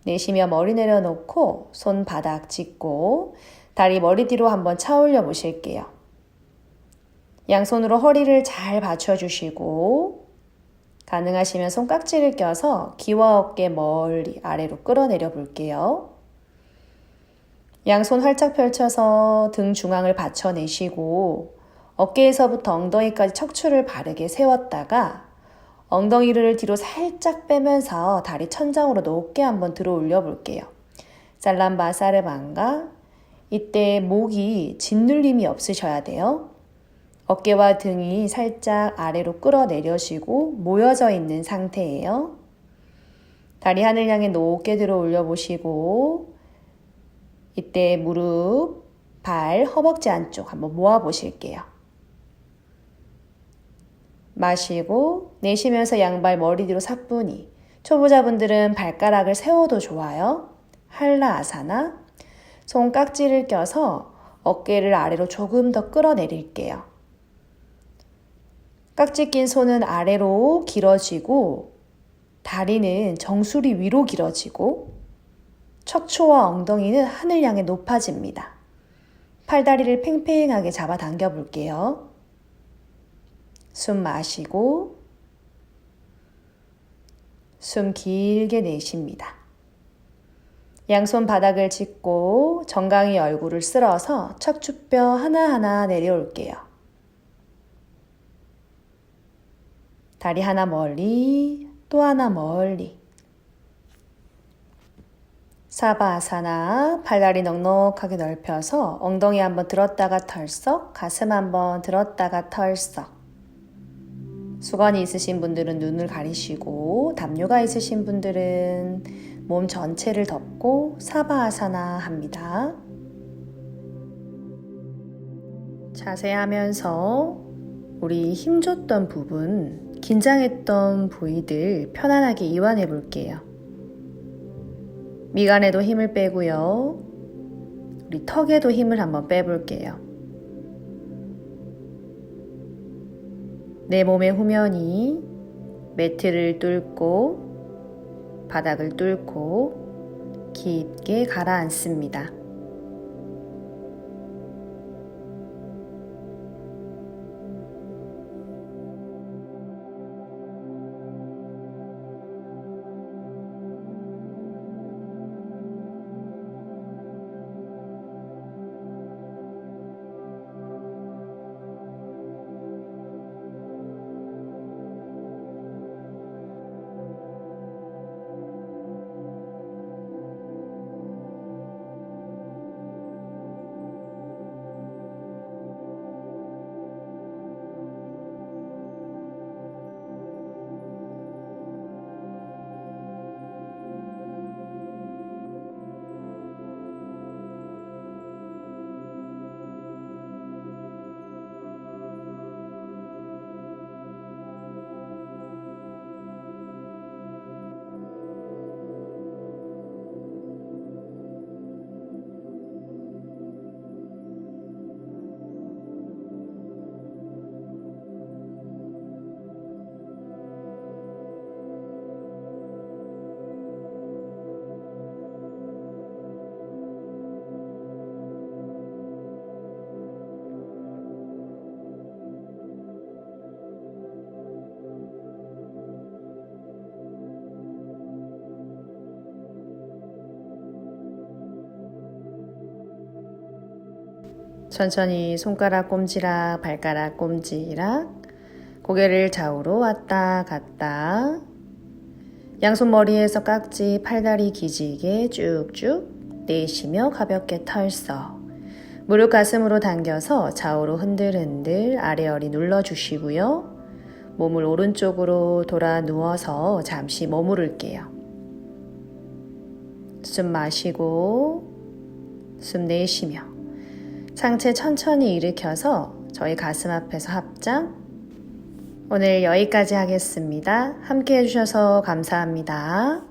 내쉬며 머리 내려놓고 손 바닥 짚고 다리 머리 뒤로 한번 차 올려 보실게요. 양손으로 허리를 잘 받쳐주시고 가능하시면 손깍지를 껴서 귀와 어깨 멀리 아래로 끌어내려 볼게요. 양손 활짝 펼쳐서 등 중앙을 받쳐내시고 어깨에서부터 엉덩이까지 척추를 바르게 세웠다가 엉덩이를 뒤로 살짝 빼면서 다리 천장으로 높게 한번 들어 올려 볼게요. 살람바사르반가. 이때 목이 짓눌림이 없으셔야 돼요. 어깨와 등이 살짝 아래로 끌어내려지고 모여져 있는 상태예요. 다리 하늘 향해 높게 들어 올려 보시고 이때 무릎, 발, 허벅지 안쪽 한번 모아 보실게요. 마시고 내쉬면서 양발 머리 뒤로 사뿐히. 초보자분들은 발가락을 세워도 좋아요. 할라 아사나. 손깍지를 껴서 어깨를 아래로 조금 더 끌어내릴게요. 깍지 낀 손은 아래로 길어지고 다리는 정수리 위로 길어지고 척추와 엉덩이는 하늘 향해 높아집니다. 팔다리를 팽팽하게 잡아 당겨 볼게요. 숨 마시고 숨 길게 내쉽니다. 양손 바닥을 짚고 정강이 얼굴을 쓸어서 척추뼈 하나하나 내려올게요. 다리 하나 멀리, 또 하나 멀리. 사바아사나, 팔다리 넉넉하게 넓혀서 엉덩이 한번 들었다가 털썩, 가슴 한번 들었다가 털썩. 수건이 있으신 분들은 눈을 가리시고 담요가 있으신 분들은 몸 전체를 덮고 사바아사나 합니다. 자세하면서 우리 힘줬던 부분, 긴장했던 부위들 편안하게 이완해 볼게요. 미간에도 힘을 빼고요. 우리 턱에도 힘을 한번 빼볼게요. 내 몸의 후면이 매트를 뚫고 바닥을 뚫고 깊게 가라앉습니다. 천천히 손가락 꼼지락, 발가락 꼼지락, 고개를 좌우로 왔다 갔다. 양손 머리에서 깍지, 팔다리 기지개 쭉쭉 내쉬며 가볍게 털썩. 무릎 가슴으로 당겨서 좌우로 흔들흔들 아래어리 눌러주시고요. 몸을 오른쪽으로 돌아 누워서 잠시 머무를게요. 숨 마시고 숨 내쉬며 상체 천천히 일으켜서 저희 가슴 앞에서 합장. 오늘 여기까지 하겠습니다. 함께 해주셔서 감사합니다.